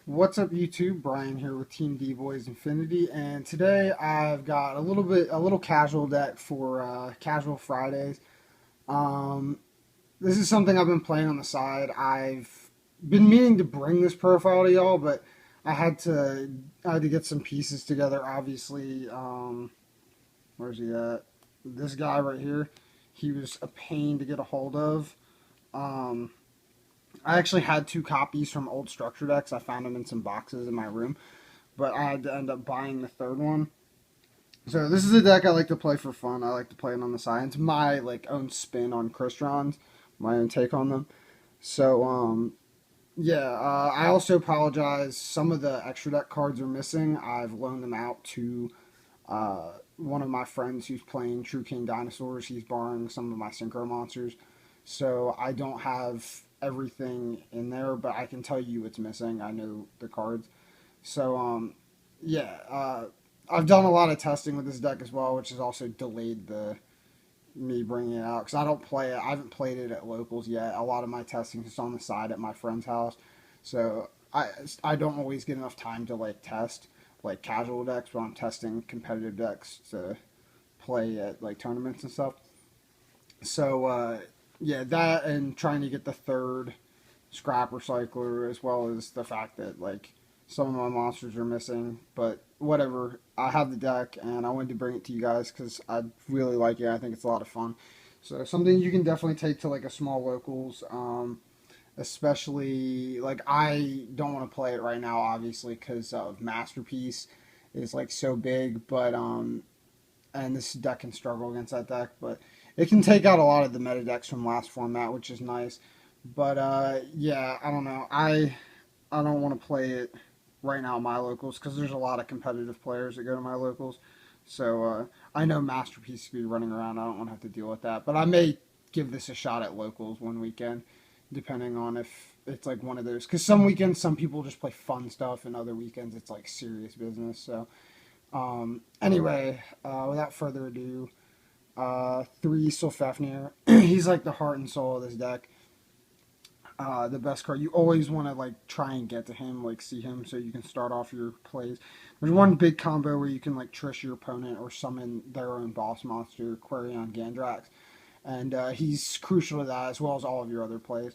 What's up, YouTube? Brian here with Team D-Boyz Infinity, and today I've got a little casual deck for Casual Fridays. Um, this is something I've been playing on the side. I've been meaning to bring this profile to y'all, but I had to get some pieces together. Obviously, where's he at? This guy right here. He was a pain to get a hold of. Um, I actually had two copies from old structure decks. I found them in some boxes in my room, but I had to end up buying the third one. So this is a deck I like to play for fun. I like to play it on the side. It's my own spin on Crystrons, my own take on them. So yeah. I also apologize. Some of the extra deck cards are missing. I've loaned them out to one of my friends who's playing True King Dinosaurs. He's borrowing some of my Synchro monsters. So I don't have everything in there, but I can tell you what's missing. I know the cards. So yeah, I've done a lot of testing with this deck as well, which has also delayed the me bringing it out because I don't play it. I haven't played it at locals yet. A lot of my testing is on the side at my friend's house, so I don't always get enough time to test casual decks when I'm testing competitive decks to play at tournaments and stuff. So yeah, that and trying to get the third scrap recycler, as well as the fact that some of my monsters are missing. But whatever, I have the deck and I wanted to bring it to you guys because I really like it. I think it's a lot of fun. So something you can definitely take to a small locals. Especially I don't want to play it right now, obviously, because of Masterpiece is so big, but and this deck can struggle against that deck, but it can take out a lot of the meta decks from last format, which is nice. But yeah, I don't know. I don't want to play it right now at my locals because there's a lot of competitive players that go to my locals. So I know Masterpiece will be running around. I don't want to have to deal with that. But I may give this a shot at locals one weekend, depending on if it's one of those. Because some weekends, some people just play fun stuff, and other weekends, it's serious business. So anyway, without further ado, three Sulfafnir. He's the heart and soul of this deck. The best card. You always want to try and get to him, see him, so you can start off your plays. There's one big combo where you can trish your opponent or summon their own boss monster, Quarion Gandrax, and he's crucial to that as well as all of your other plays.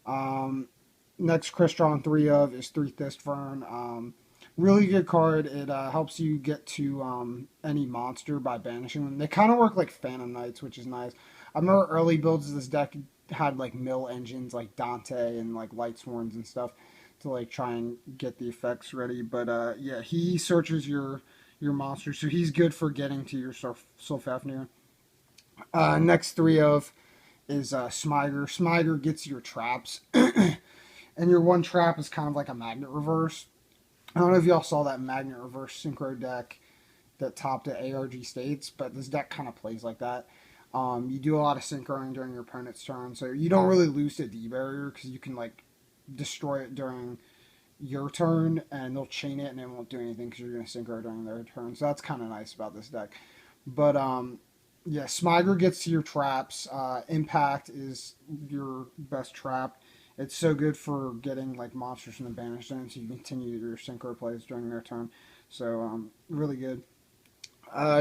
Next Crystron 3 of is 3 Thistfern. Really good card. It helps you get to any monster by banishing them. They kind of work like Phantom Knights, which is nice. I remember early builds of this deck had mill engines like Dante and Lightsworns and stuff to try and get the effects ready. But yeah, he searches your monster, so he's good for getting to your Sulfafnir. Next 3 of is Smiger. Smiger gets your traps, and your one trap is kind of like a magnet reverse. I don't know if y'all saw that magnet reverse synchro deck that topped at ARG States, but this deck kind of plays like that. You do a lot of synchroing during your opponent's turn, so you don't really lose to D barrier because you can destroy it during your turn, and they'll chain it and it won't do anything because you're going to synchro during their turn. So that's kind of nice about this deck. But yeah, Smiger gets to your traps. Impact is your best trap. It's so good for getting monsters from the banished zone, so you continue your synchro plays during their turn. So really good.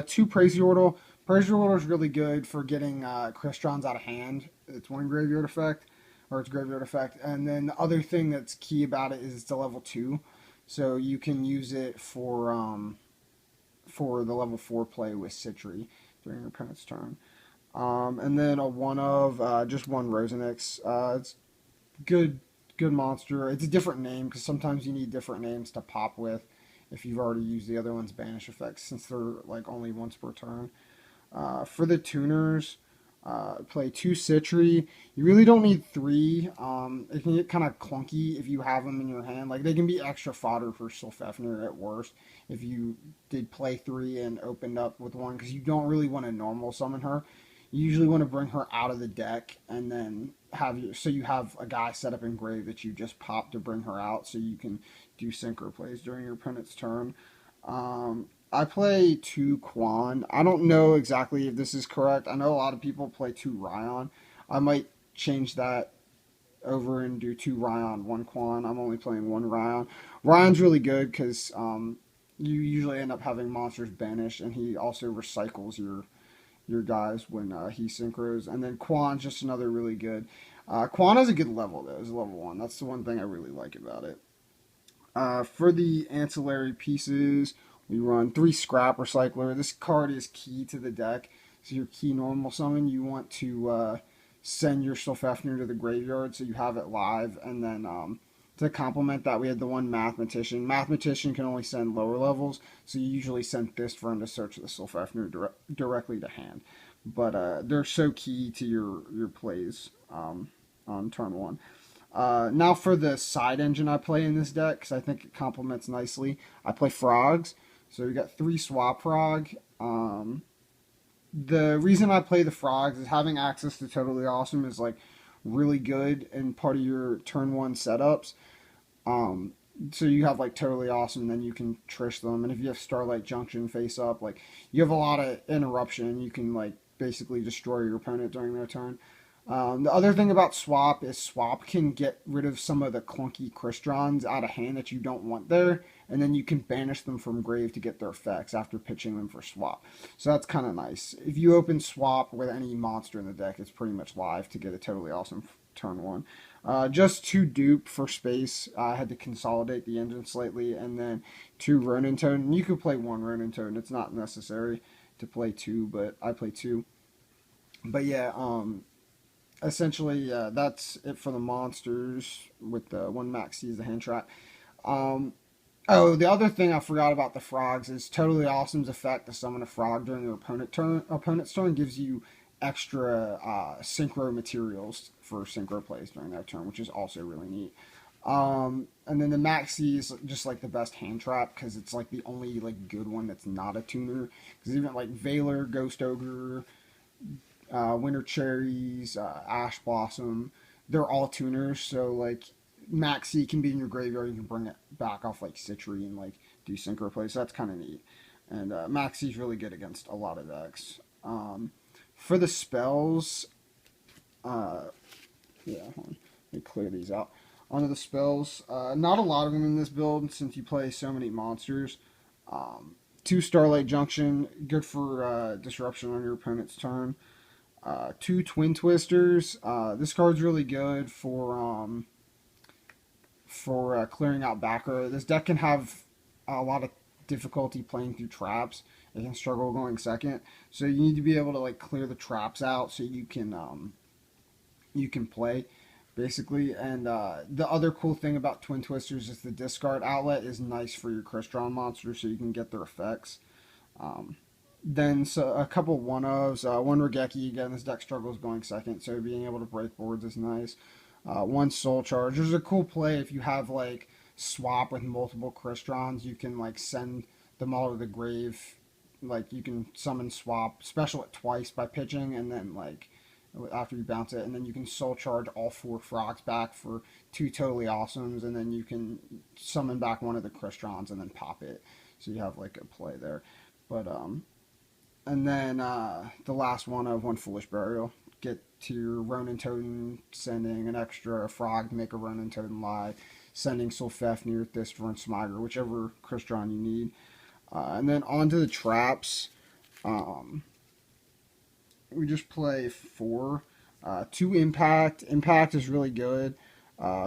2 Praise Yordle. Praise Yordle is really good for getting Crystrons out of hand. It's one graveyard effect, or it's graveyard effect. And then the other thing that's key about it is it's a level 2, so you can use it for the level 4 play with Citry during your opponent's turn. And then a 1 of just 1 Rosenix. It's good monster. It's a different name because sometimes you need different names to pop with if you've already used the other one's banish effects, since they're only once per turn. For the tuners, play 2 Citry. You really don't need 3. It can get kind of clunky if you have them in your hand. They can be extra fodder for Sulfafnir at worst if you did play 3 and opened up with 1, because you don't really want to normal summon her. You usually want to bring her out of the deck and then you have a guy set up in grave that you just pop to bring her out, so you can do synchro plays during your opponent's turn. I play 2 Quan. I don't know exactly if this is correct. I know a lot of people play 2 Ryan. I might change that over and do 2 Ryan, 1 Quan. I'm only playing 1 Ryan. Ryan's really good because you usually end up having monsters banished, and he also recycles your guys when he synchros. And then Quan's just another really good. Quan has a good level though. It's level 1. That's the one thing I really like about it. For the ancillary pieces, we run 3 Scrap Recycler. This card is key to the deck. So your key normal summon, you want to send your Sylphefnir to the graveyard so you have it live. And then to complement that, we had the one Mathematician. Mathematician can only send lower levels, so you usually send Fist for him to search the Sylphefnir directly to hand. But they're so key to your plays on turn 1. Now for the side engine I play in this deck, because I think it complements nicely. I play Frogs, so you got 3 Swap Frog. The reason I play the Frogs is having access to Totally Awesome is like really good in part of your turn 1 setups. So you have like Totally Awesome, and then you can Trish them. And if you have Starlight Junction face up, like you have a lot of interruption. You can like basically destroy your opponent during their turn. The other thing about Swap is Swap can get rid of some of the clunky Crystrons out of hand that you don't want there, and then you can banish them from grave to get their effects after pitching them for Swap. So that's kind of nice. If you open Swap with any monster in the deck, it's pretty much live to get a Totally Awesome turn 1. Just 2 Dupe for space. I had to consolidate the engine slightly, and then 2 Ronin Toad. And you could play 1 Ronin Toad. It's not necessary to play 2, but I play 2. But yeah, essentially, that's it for the monsters with the 1 Max sees the hand trap. Oh, the other thing I forgot about the Frogs is Totally Awesome's effect to summon a frog during your opponent's turn gives you extra synchro materials for synchro plays during that turn, which is also really neat. And then the Maxi is just like the best hand trap because it's like the only like good one that's not a tuner. Because even like Valor, Ghost Ogre, Winter Cherries, Ash Blossom, they're all tuners. So like Maxi can be in your graveyard. You can bring it back off like Citry and like do synchro plays. So that's kind of neat. And Maxi's really good against a lot of decks. For the spells, yeah, hold on. Let me clear these out. Onto the spells. Not a lot of them in this build since you play so many monsters. 2 Starlight Junction, good for disruption on your opponent's turn. 2 Twin Twisters. This card's really good for clearing out back row. This deck can have a lot of difficulty playing through traps. It can struggle going second, so you need to be able to like clear the traps out so you can play basically. And the other cool thing about Twin Twisters is the discard outlet is nice for your Crystron monsters, so you can get their effects. Then so a couple 1-ofs. 1 Regeki, again, this deck struggles going second, so being able to break boards is nice. 1 Soul Charge. There's a cool play if you have like Swap with multiple Crystrons, you can like send them all to the grave. Like you can summon Swap, special it twice by pitching, and then like after you bounce it, and then you can Soul Charge all 4 Frogs back for 2 Totally Awesomes, and then you can summon back one of the Crystrons and then pop it. So you have like a play there. But and then the last 1 Foolish Burial. Get to your Ronin Totem, sending an extra frog to make a Ronin Totem live, sending Sylphefnir, Thistver, and Smiger, whichever Crystron you need. And then onto the traps. We just play 4. 2 Impact. Impact is really good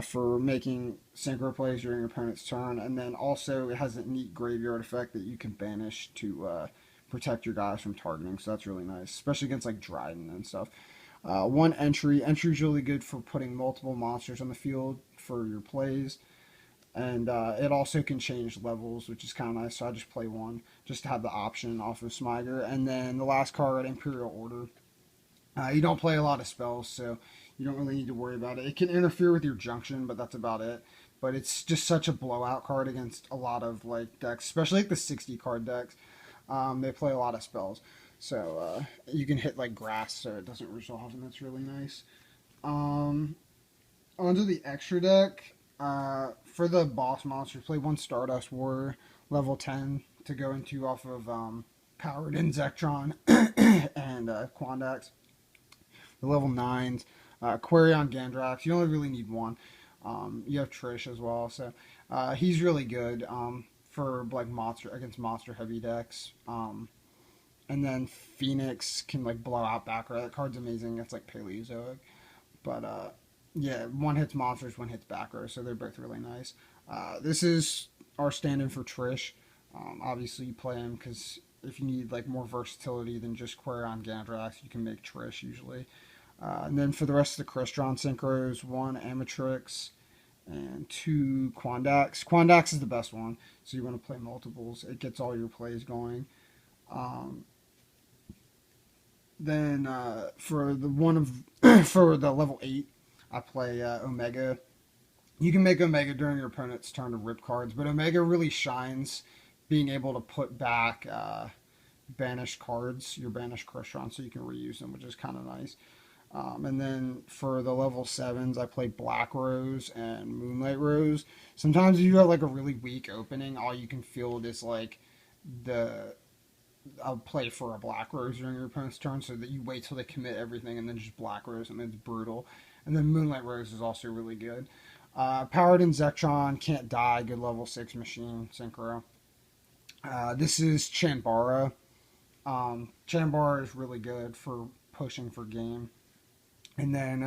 for making synchro plays during your opponent's turn. And then also it has a neat graveyard effect that you can banish to protect your guys from targeting. So that's really nice, especially against like Dryden and stuff. 1 Entry. Entry is really good for putting multiple monsters on the field for your plays. And it also can change levels, which is kind of nice. So I just play 1 just to have the option off of Smiger. And then the last card, Imperial Order. You don't play a lot of spells, so you don't really need to worry about it. It can interfere with your Junction, but that's about it. But it's just such a blowout card against a lot of like decks, especially like the 60 card decks. They play a lot of spells. So you can hit like grass so it doesn't resolve, and that's really nice. Onto the extra deck. For the boss monsters, play 1 Stardust Warrior, level 10, to go into off of Paladin, Zektron, and Quandax. The level 9s. Quarion Gandrax, you only really need one. You have Trish as well, so he's really good for like monster heavy decks. And then Phoenix can like blow out back row. That card's amazing. It's like Paleozoic, but yeah, one hits monsters, one hits back row, so they're both really nice. This is our stand-in for Trish. Obviously, you play him because if you need like more versatility than just Quarion Gandrax, you can make Trish usually. And then for the rest of the Crystron synchros, 1 Amatrix and 2 Quandax. Quandax is the best one, so you want to play multiples. It gets all your plays going. Then for the one of for the level 8, I play Omega. You can make Omega during your opponent's turn to rip cards, but Omega really shines being able to put back banished cards, your banished Crystron, so you can reuse them, which is kind of nice. And then for the level 7s, I play Black Rose and Moonlight Rose. Sometimes if you have like a really weak opening, all you can field is like I'll play for a Black Rose during your opponent's turn, so that you wait till they commit everything and then just Black Rose, and it's brutal. And then Moonlight Rose is also really good. Paladin Zektron, can't die, good level 6 machine, synchro. This is Chanbara. Chanbara is really good for pushing for game. And then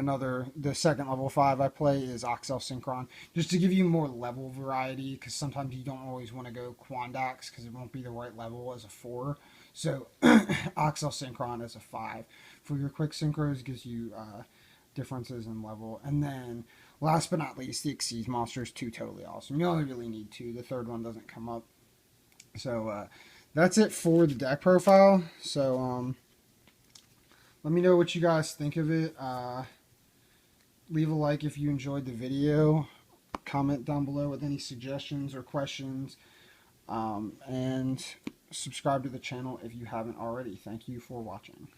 the second level 5 I play is Oxel Synchron, just to give you more level variety, because sometimes you don't always want to go Quandax, because it won't be the right level as a 4. So Oxel Synchron as a 5. For your quick synchros, gives you differences in level. And then, last but not least, the Exceed Monster is 2 totally awesome. You only really need 2. The third one doesn't come up. So that's it for the deck profile. So let me know what you guys think of it. Leave a like if you enjoyed the video. Comment down below with any suggestions or questions. And subscribe to the channel if you haven't already. Thank you for watching.